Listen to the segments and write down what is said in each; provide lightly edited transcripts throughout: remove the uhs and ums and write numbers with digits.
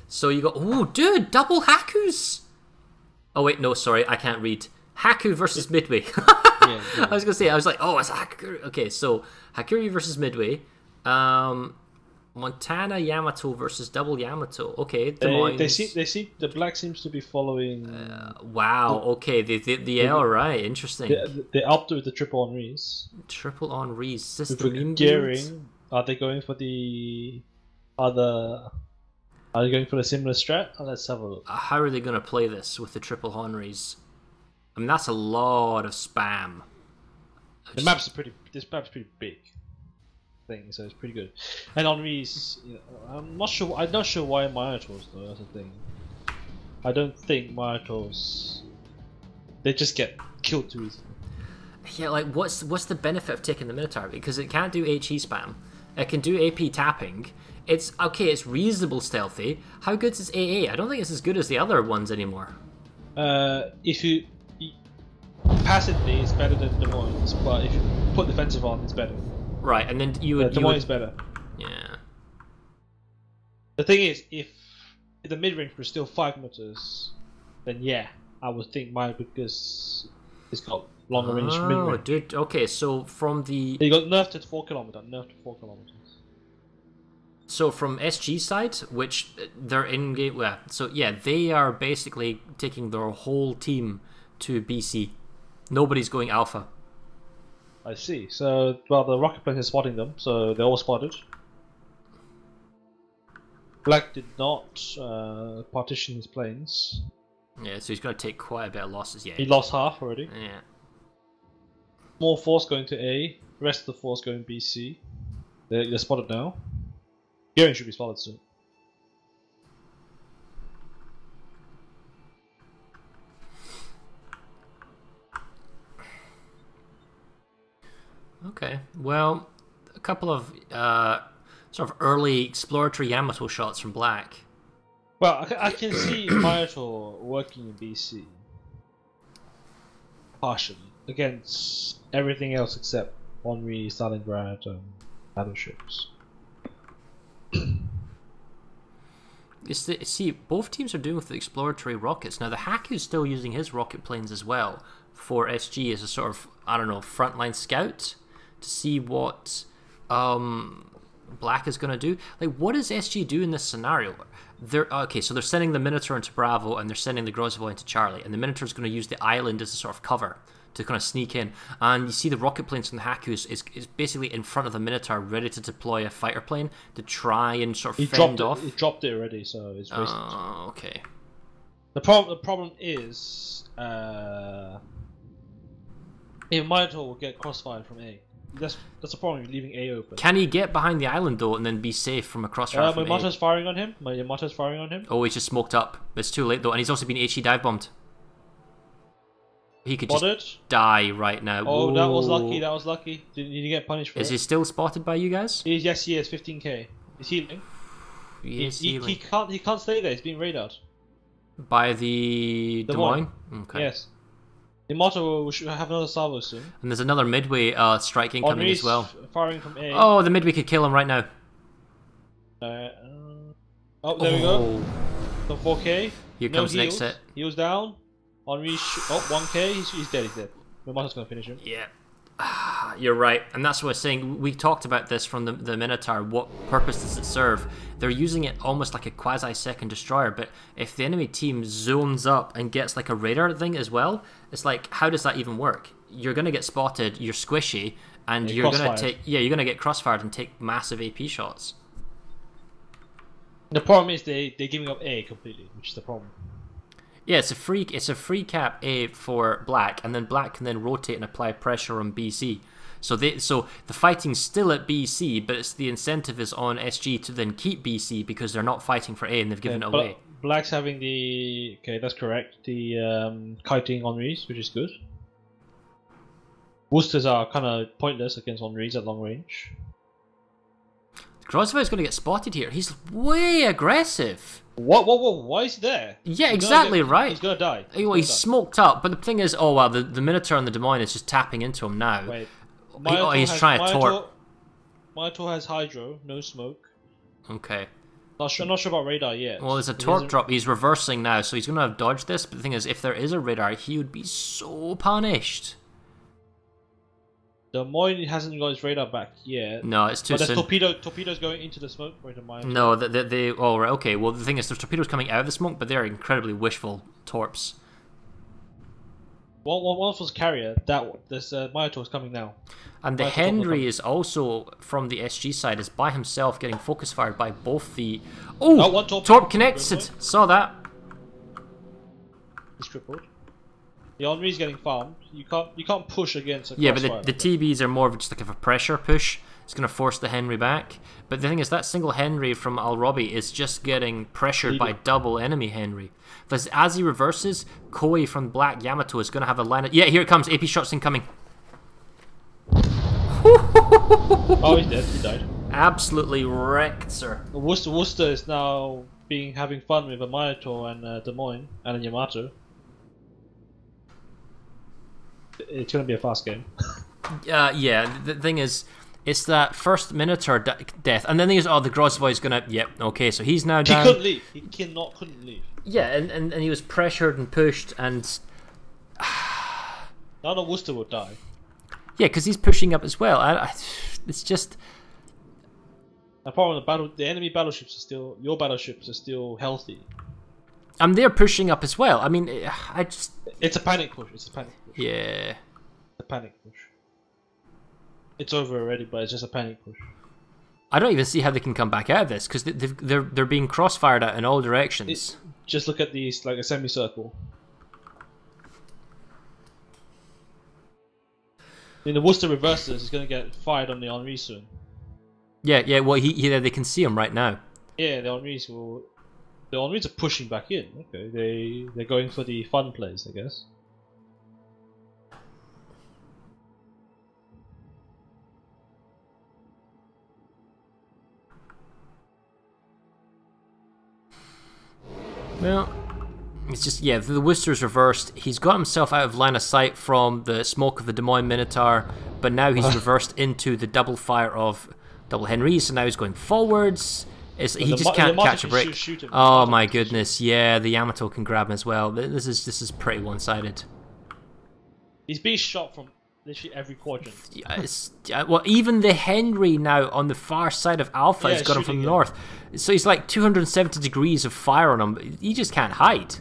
So you go, oh, dude, double Hakus. Oh wait, no, sorry, I can't read. Haku versus Midway. Yeah. I was gonna say, I was like, oh, it's Haku. Okay, so Hakuri versus Midway. Montana Yamato versus double Yamato. Okay, they see the black seems to be following. Wow. Okay, the L, right? Interesting. They upped with the triple Henris. Triple Henris. Is this the With meme gearing, build? are they going for the other? Are they going for a similar strat? Let's have a look. How are they going to play this with the triple Henris? I mean, that's a lot of spam. The map's pretty. This map's pretty big. Thing, so it's pretty good. And Henri's, I'm not sure why Minotaurs though. That's the thing. I don't think Minotaurs. They just get killed too easily. Yeah, like what's the benefit of taking the Minotaur? Because it can't do HE spam. It can do AP tapping. It's okay. It's reasonable stealthy. How good is AA? I don't think it's as good as the other ones anymore. If you passively, it's better than Des Moines, but if you put defensive on, it's better. Right, and then you would. Des Moines is better. Yeah. The thing is, if the mid range was still 5 meters, then yeah, I would think mine because it's got longer range mid range. Oh, dude. Okay, so from the. You got nerfed to 4 kilometers. Nerfed to 4 kilometers. So from SG side, which they're in game, well, so yeah, they are basically taking their whole team to BC. Nobody's going alpha. I see. So, well, the rocket plane is spotting them, so they're all spotted. Black did not partition his planes. Yeah, so he's going to take quite a bit of losses. Yeah, He lost half already. Yeah. Small force going to A, rest of the force going BC. They're spotted now. Gearing should be spotted soon. Okay, well, a couple of sort of early exploratory Yamato shots from Black. Well, I can see Minotaur working in BC. Partially. Against everything else except Henri, Stalingrad, and battleships. See, both teams are doing with the exploratory rockets. Now, the Haku's still using his rocket planes as well for SG as a sort of, I don't know, frontline scout to see what Black is going to do. Like, what does SG do in this scenario? Okay, so they're sending the Minotaur into Bravo and they're sending the Grozavoy into Charlie, and the Minotaur is going to use the island as a sort of cover to kind of sneak in. And you see the rocket planes from the Haku is basically in front of the Minotaur, ready to deploy a fighter plane to try and sort of fend off. He dropped it already, so it's wasted. Oh, okay. The problem is, if Minotaur will get crossfired from A. That's the problem. You're leaving A open. Can he get behind the island though and then be safe from a crossfire from A? Yamato's firing on him. Yamato's firing on him. Oh, he's just smoked up. It's too late though, and he's also been HE dive bombed. He could just die right now. Oh, Whoa. that was lucky. That was lucky. Did you get punished for it? Is he still spotted by you guys? Yes, he is. 15k. He's healing. He is healing. He can't stay there. He's being raided. By the Des Moines? Okay. Yes. Yamato should have another salvo soon. And there's another Midway strike incoming as well. Firing from A. Oh, the Midway could kill him right now. Oh, there we go. So 4k. Here comes the next hit. He was down. Henri, 1k. He's dead. He's dead. Yamato's gonna finish him. Yeah. You're right, and that's what I was saying. We talked about this from the Minotaur. What purpose does it serve? They're using it almost like a quasi-second destroyer, but if the enemy team zones up and gets like a radar thing as well, it's like, how does that even work? You're going to get spotted, you're squishy, and you're going to take... Yeah, you're going to get crossfired and take massive AP shots. The problem is they're giving up A completely, which is the problem. Yeah, it's a free cap A for Black, and then Black can then rotate and apply pressure on BC. So the fighting's still at BC, but it's the incentive is on SG to then keep BC because they're not fighting for A and they've given it away. Black's having the that's correct. The kiting Henris, which is good. Woosters are kind of pointless against Henris at long range. Grozavoy is going to get spotted here. He's way aggressive. What? Why is he there? Yeah, exactly right. He's gonna die. He's smoked up, but the thing is, oh wow, the Minotaur and the Des Moines is just tapping into him now. Wait. He's trying to torp. Minotaur has hydro, no smoke. Okay. I'm not sure about radar yet. Well, there's a torque drop. He's reversing now, so he's going to have dodged this. But the thing is, if there is a radar, he would be so punished. Des Moines hasn't got his radar back yet. No, it's too soon. But there's torpedoes going into the smoke right in my mind. No, they oh, right, okay. Well, the thing is, there's torpedoes coming out of the smoke, but they're incredibly wishful torps. One was carrier. This Minotaur is coming now. And the Henry is also, from the SG side, is by himself getting focus fired by both the... Oh! One torp connected! Saw that. He's crippled. The Henry's getting farmed. You can't push against a yeah, but the TBs are more of just like a pressure push. It's going to force the Henry back. But the thing is, that single Henry from Al Robbie is just getting pressured by double enemy Henry. Because as he reverses, Koi from Black Yamato is going to have a line of... Yeah, here it comes. AP shots incoming. Oh, he's dead. He died. Absolutely wrecked, sir. Worcester is now having fun with a Minotaur and Des Moines and a Yamato. It's going to be a fast game. Yeah, the thing is, it's that first Minotaur death, and then there's the Grosvoy is gonna. Yep, okay, so he's now down. He couldn't leave. He couldn't leave. Yeah, and he was pressured and pushed, and now the Worcester will die. Yeah, because he's pushing up as well. It's just. The problem, the enemy battleships are still. Your battleships are still healthy. And they're pushing up as well. I mean, It's a panic push. It's a panic push. Yeah. A panic push. It's over already, but it's just a panic push. I don't even see how they can come back out of this because they're being crossfired at in all directions. Just look at these like a semicircle. In the Worcester reverses, he's going to get fired on the Henri soon. Yeah. Well, they can see him right now. Yeah, the Henris will. The Henris are pushing back in. Okay, they're going for the fun plays, I guess. Well, it's just, yeah, the Worcester's reversed. He's got himself out of line of sight from the smoke of the Des Moines Minotaur, but now he's reversed into the double fire of double Henry, so now he's going forwards. He just can't catch a break. Oh my goodness, yeah, the Yamato can grab him as well. This is pretty one-sided. He's being shot from literally every quadrant. Well, even the Henry now on the far side of Alpha has got him from the north. So he's like 270 degrees of fire on him. He just can't hide.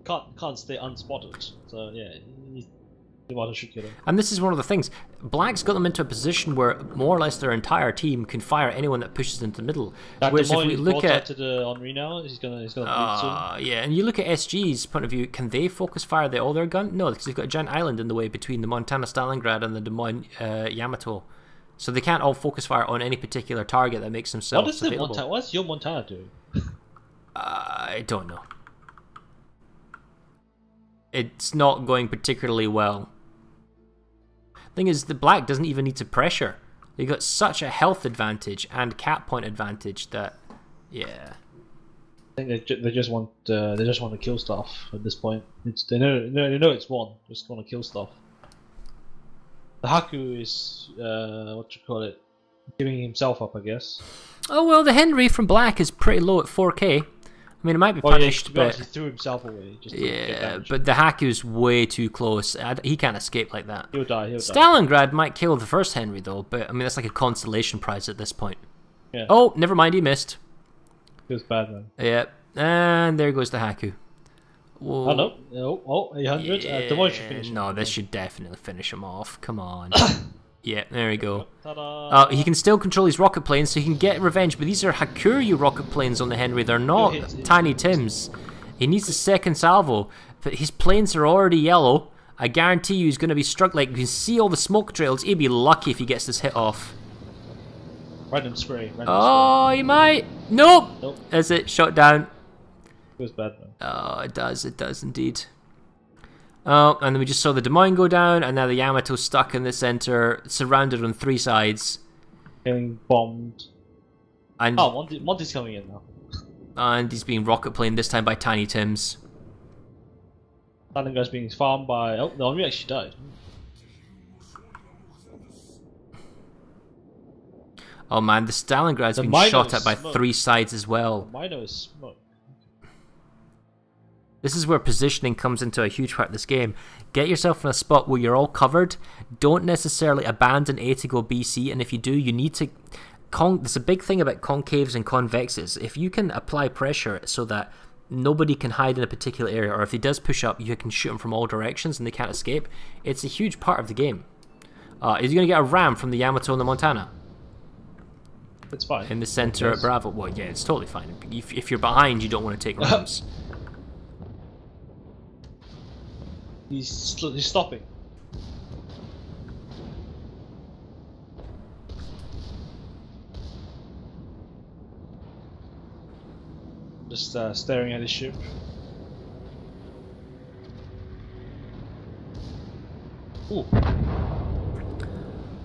Can't stay unspotted. So yeah, Yamato should kill him. And this is one of the things. Black's got them into a position where more or less their entire team can fire anyone that pushes into the middle. Whereas if we look at to the Henry now, he's gonna bleed soon. Yeah, and you look at SG's point of view, can they focus fire all their gun? No, because they've got a giant island in the way between the Montana Stalingrad and the Des Moines Yamato. So they can't all focus fire on any particular target that makes themselves available. What's your Montana doing? I don't know. It's not going particularly well. Thing is, the Black doesn't even need to pressure. They got such a health advantage and cap point advantage that, yeah. I think they just want to kill stuff at this point. They know it's won. Just want to kill stuff. The Haku is giving himself up, I guess. Oh well, the Henry from Black is pretty low at 4K. I mean, it might be punished, but he threw himself away. Just to get damage. But the Haku's way too close. He can't escape like that. He'll die. Stalingrad might kill the first Henry though, but I mean that's like a consolation prize at this point. Yeah. Oh, never mind, he missed. It was bad, man. Yeah, and there goes the Haku. Whoa. Oh no! Oh, 800. Yeah. The one should finish him. No, this should definitely finish him off. Come on. Yeah, there we go. Ta-da. He can still control his rocket planes, so he can get revenge, but these are Hakuryu rocket planes on the Henry. They're not Tiny Tims. He needs a second salvo, but his planes are already yellow. I guarantee you he's going to be struck. Like, you can see all the smoke trails. He'd be lucky if he gets this hit off. Random spray. He might. Nope. Is it shot down? It was bad, man. Oh, it does indeed. Oh, and then we just saw the Des Moines go down, and now the Yamato stuck in the center, surrounded on three sides. Getting bombed. And Monty's coming in now. And he's being rocket planed this time by Tiny Tims. Stalingrad's being farmed by... Oh, the Henry actually died. Oh man, the Stalingrad's been shot at by 3 sides as well. Mino is smoke. This is where positioning comes into a huge part of this game. Get yourself in a spot where you're all covered. Don't necessarily abandon A to go BC, and if you do, you need to... There's a big thing about concaves and convexes. If you can apply pressure so that nobody can hide in a particular area, or if he does push up, you can shoot him from all directions and they can't escape, it's a huge part of the game. Is he going to get a ram from the Yamato and the Montana? It's fine. In the center at Bravo? Well, yeah, it's totally fine. If you're behind, you don't want to take rams. He's stopping. Just staring at his ship. Ooh.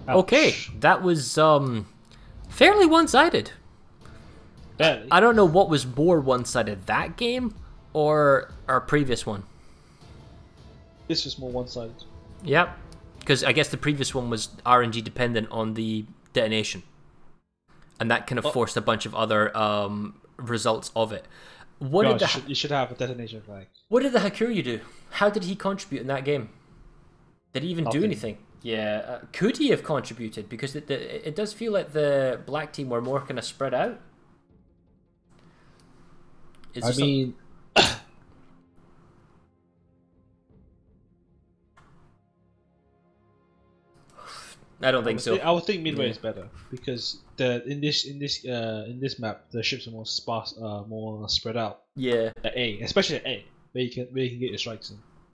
Okay, that was fairly one-sided. Barely. I don't know what was more one-sided, that game or our previous one. This was more one-sided. Yep, because I guess the previous one was RNG dependent on the detonation, and that kind of forced a bunch of other results of it. You should have a detonation flag. What did the Hakuryu do? How did he contribute in that game? Did he even do anything? Yeah, could he have contributed? Because it does feel like the black team were more kind of spread out. I mean, I don't think so. I would think midway is better because in this map the ships are more sparse, more spread out. Yeah. At A, especially at A, where you can get your strikes in.